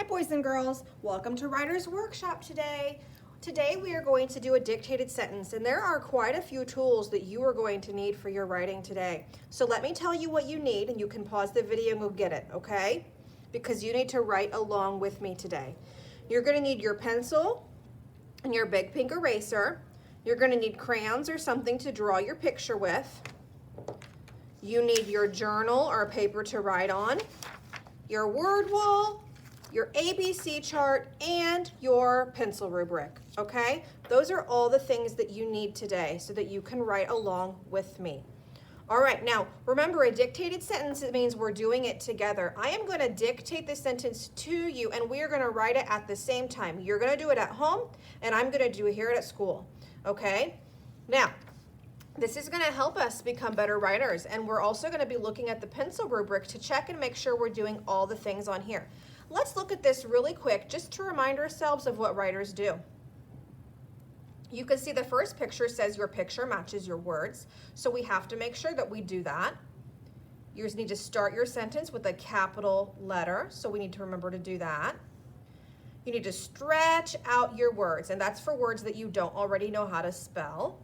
Hi boys and girls, welcome to Writer's Workshop today. Today we are going to do a dictated sentence, and there are quite a few tools that you are going to need for your writing today. So let me tell you what you need, and you can pause the video and go get it, okay? Because you need to write along with me today. You're going to need your pencil and your big pink eraser. You're going to need crayons or something to draw your picture with. You need your journal or paper to write on, your word wall, your ABC chart, and your pencil rubric, okay? Those are all the things that you need today so that you can write along with me. All right, now remember, a dictated sentence, it means we're doing it together. I am going to dictate the sentence to you, and we are going to write it at the same time. You're going to do it at home, and I'm going to do it here at school, okay? Now, this is going to help us become better writers, and we're also going to be looking at the pencil rubric to check and make sure we're doing all the things on here. Let's look at this really quick just to remind ourselves of what writers do. You can see the first picture says your picture matches your words, so we have to make sure that we do that. You just need to start your sentence with a capital letter, so we need to remember to do that. You need to stretch out your words, and that's for words that you don't already know how to spell.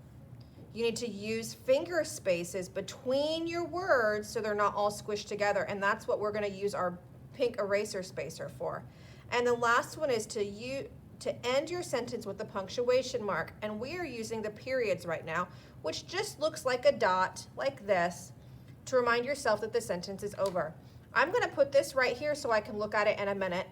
You need to use finger spaces between your words so they're not all squished together, and that's what we're going to use our pink eraser spacer for. And the last one is to end your sentence with a punctuation mark, and we are using the periods right now, which just looks like a dot like this to remind yourself that the sentence is over. I'm going to put this right here so I can look at it in a minute,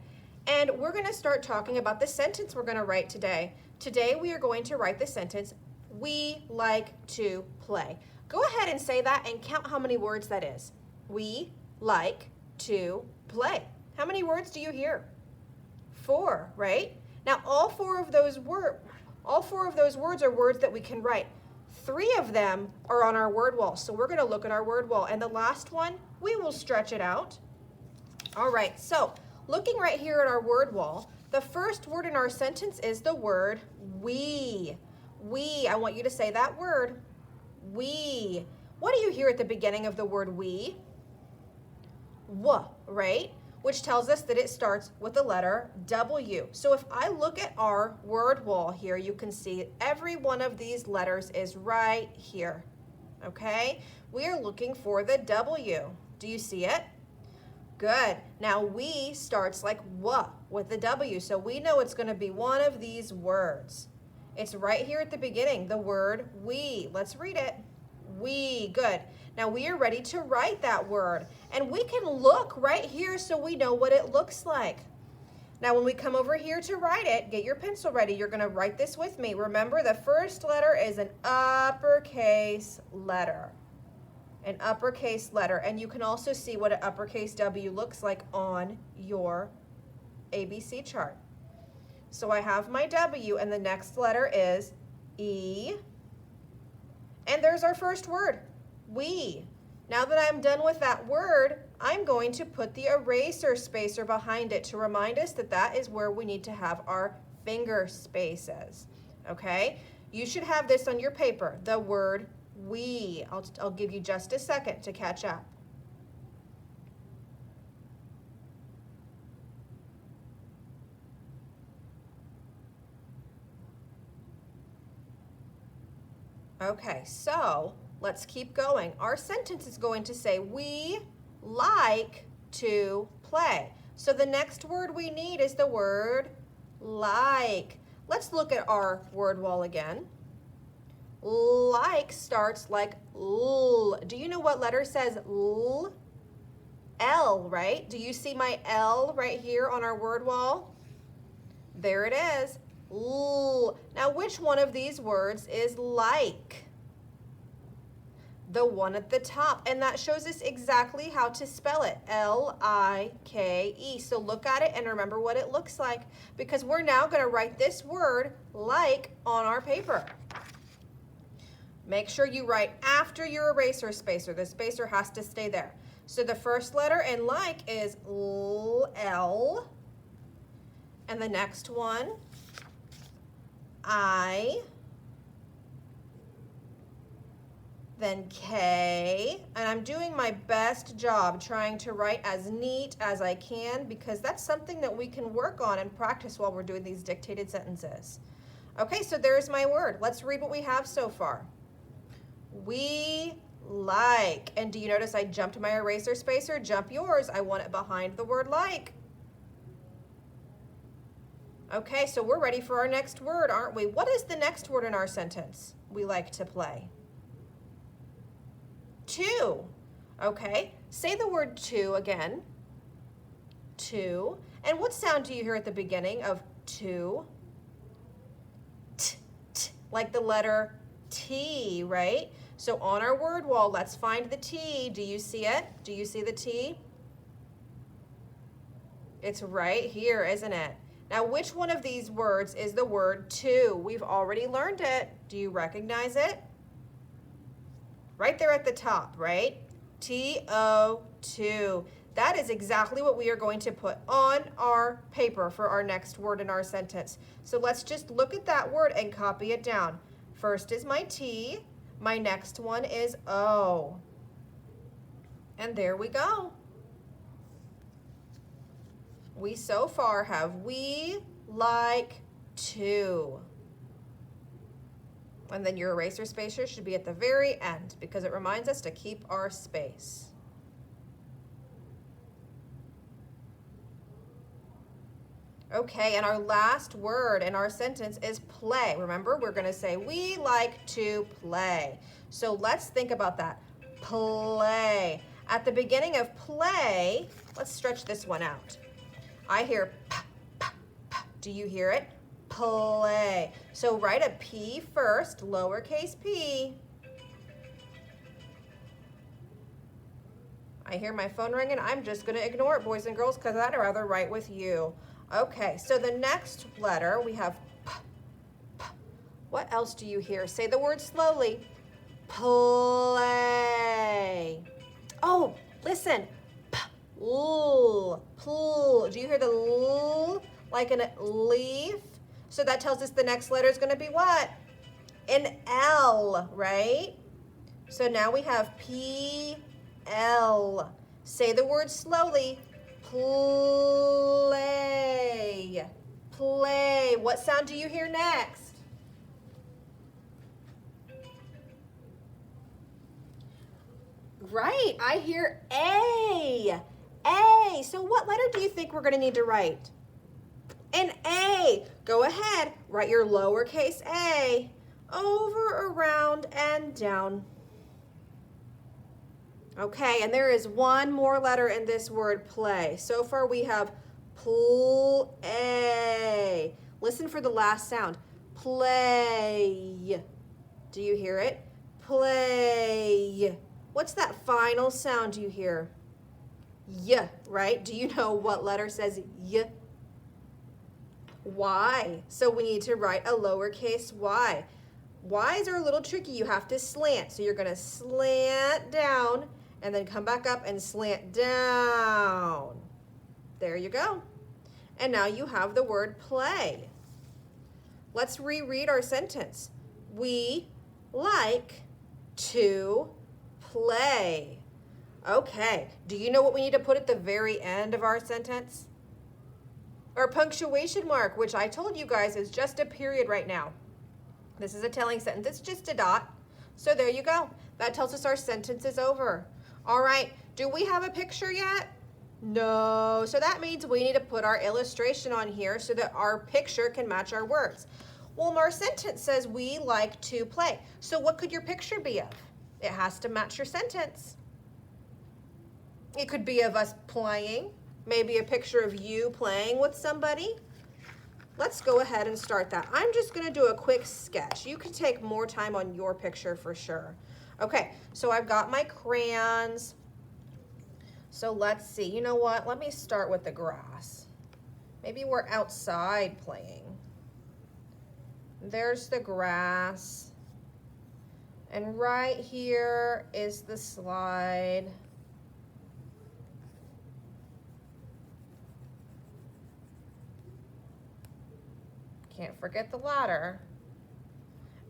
and we're going to start talking about the sentence we're going to write today. Today we are going to write the sentence, "We like to play." Go ahead and say that and count how many words that is. We like to play. How many words do you hear? 4, right? Now all four of those words are words that we can write. 3 of them are on our word wall, so we're going to look at our word wall, and the last one, we will stretch it out. All right, so looking right here at our word wall, the first word in our sentence is the word we. We, I want you to say that word, we. What do you hear at the beginning of the word we? W, right? Which tells us that it starts with the letter W. So if I look at our word wall here, you can see every one of these letters is right here, okay? We are looking for the W. Do you see it? Good. Now we starts like W with the W, so we know it's going to be one of these words. It's right here at the beginning, the word we. Let's read it. We. Good. Now we are ready to write that word, and we can look right here so we know what it looks like. Now when we come over here to write it, get your pencil ready. You're going to write this with me. Remember, the first letter is an uppercase letter. An uppercase letter, and you can also see what an uppercase W looks like on your ABC chart. So I have my W, and the next letter is E. And there's our first word, we. Now that I'm done with that word, I'm going to put the eraser spacer behind it to remind us that that is where we need to have our finger spaces, okay? You should have this on your paper, the word we. I'll give you just a second to catch up. Okay, so let's keep going. Our sentence is going to say, we like to play. So the next word we need is the word like. Let's look at our word wall again. Like starts like L. Do you know what letter says L? L, right? Do you see my L right here on our word wall? There it is. L. Now, which one of these words is like? The one at the top, and that shows us exactly how to spell it, L-I-K-E. So look at it and remember what it looks like, because we're now going to write this word like on our paper. Make sure you write after your eraser spacer. The spacer has to stay there. So the first letter in like is L, and the next one, I, then K, and I'm doing my best job trying to write as neat as I can because that's something that we can work on and practice while we're doing these dictated sentences. Okay, so there's my word. Let's read what we have so far. We like. And do you notice I jumped my eraser spacer? Jump yours. I want it behind the word like. Okay, so we're ready for our next word, aren't we? What is the next word in our sentence? We like to play. To. Okay, say the word to again. To. And what sound do you hear at the beginning of to? T, t, like the letter T, right? So on our word wall, let's find the T. Do you see it? Do you see the T? It's right here, isn't it? Now, which one of these words is the word to? We've already learned it. Do you recognize it? Right there at the top, right? T-O, to. That is exactly what we are going to put on our paper for our next word in our sentence. So let's just look at that word and copy it down. First is my T. My next one is O. And there we go. We so far have we like to. And then your eraser spacer should be at the very end because it reminds us to keep our space. Okay, and our last word in our sentence is play. Remember, we're going to say we like to play. So let's think about that. Play. At the beginning of play, let's stretch this one out. I hear p, p, p. Do you hear it? Play. So write a P first, lowercase p. I hear my phone ringing. I'm just going to ignore it, boys and girls, because I'd rather write with you. Okay, so the next letter, we have P, P. What else do you hear? Say the word slowly. Play. Oh, listen. P, L, pl. Do you hear the L like a leaf? So that tells us the next letter is going to be what? An L, right? So now we have P, L. Say the word slowly. Play. Play. What sound do you hear next? Right, I hear A. A. So what letter do you think we're going to need to write? An A. Go ahead, write your lowercase a over, around, and down. Okay, and there is one more letter in this word, play. So far we have play. Listen for the last sound. Play. Do you hear it? Play. What's that final sound you hear? Y, right? Do you know what letter says Y? Y. So we need to write a lowercase y. Y's are a little tricky. You have to slant. So you're going to slant down and then come back up and slant down. There you go. And now you have the word play. Let's reread our sentence. We like to play. Okay. Do you know what we need to put at the very end of our sentence? Our punctuation mark, which I told you guys is just a period right now. This is a telling sentence. It's just a dot. So there you go. That tells us our sentence is over. All right. Do we have a picture yet? No. So that means we need to put our illustration on here so that our picture can match our words. Well, our sentence says we like to play. So what could your picture be of? It has to match your sentence. It could be of us playing. Maybe a picture of you playing with somebody. Let's go ahead and start that. I'm just going to do a quick sketch. You could take more time on your picture for sure. Okay, so I've got my crayons. So let's see. You know what? Let me start with the grass. Maybe we're outside playing. There's the grass. And right here is the slide. Can't forget the ladder.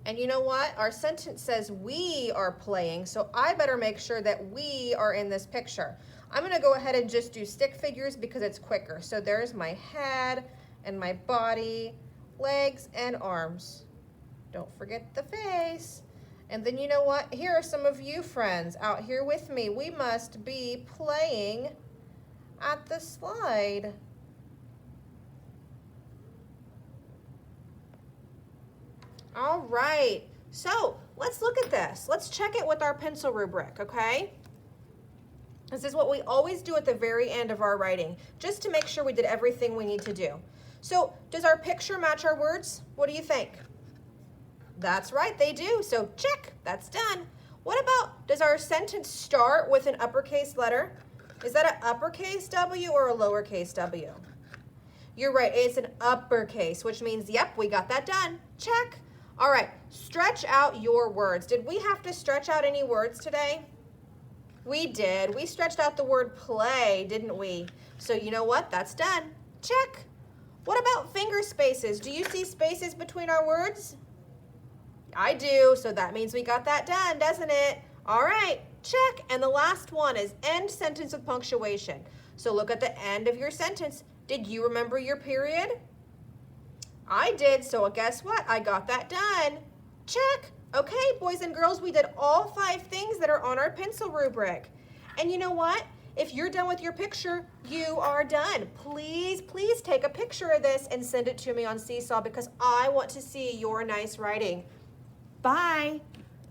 And you know what? Our sentence says we are playing, so I better make sure that we are in this picture. I'm gonna go ahead and just do stick figures because it's quicker. So there's my head and my body, legs and arms. Don't forget the face. And then you know what? Here are some of you friends out here with me. We must be playing at the slide. All right, so let's look at this. Let's check it with our pencil rubric, okay? This is what we always do at the very end of our writing, just to make sure we did everything we need to do. So does our picture match our words? What do you think? That's right, they do. So check, that's done. What about, does our sentence start with an uppercase letter? Is that an uppercase W or a lowercase w? You're right, it's an uppercase, which means, yep, we got that done. Check. All right, stretch out your words. Did we have to stretch out any words today? We did. We stretched out the word play, didn't we? So you know what? That's done. Check. What about finger spaces? Do you see spaces between our words? I do, so that means we got that done, doesn't it? All right, check. And the last one is end sentence with punctuation. So look at the end of your sentence. Did you remember your period? I did, so guess what? I got that done. Check. Okay, boys and girls, we did all 5 things that are on our pencil rubric. And you know what? If you're done with your picture, you are done. Please, please take a picture of this and send it to me on Seesaw because I want to see your nice writing. Bye.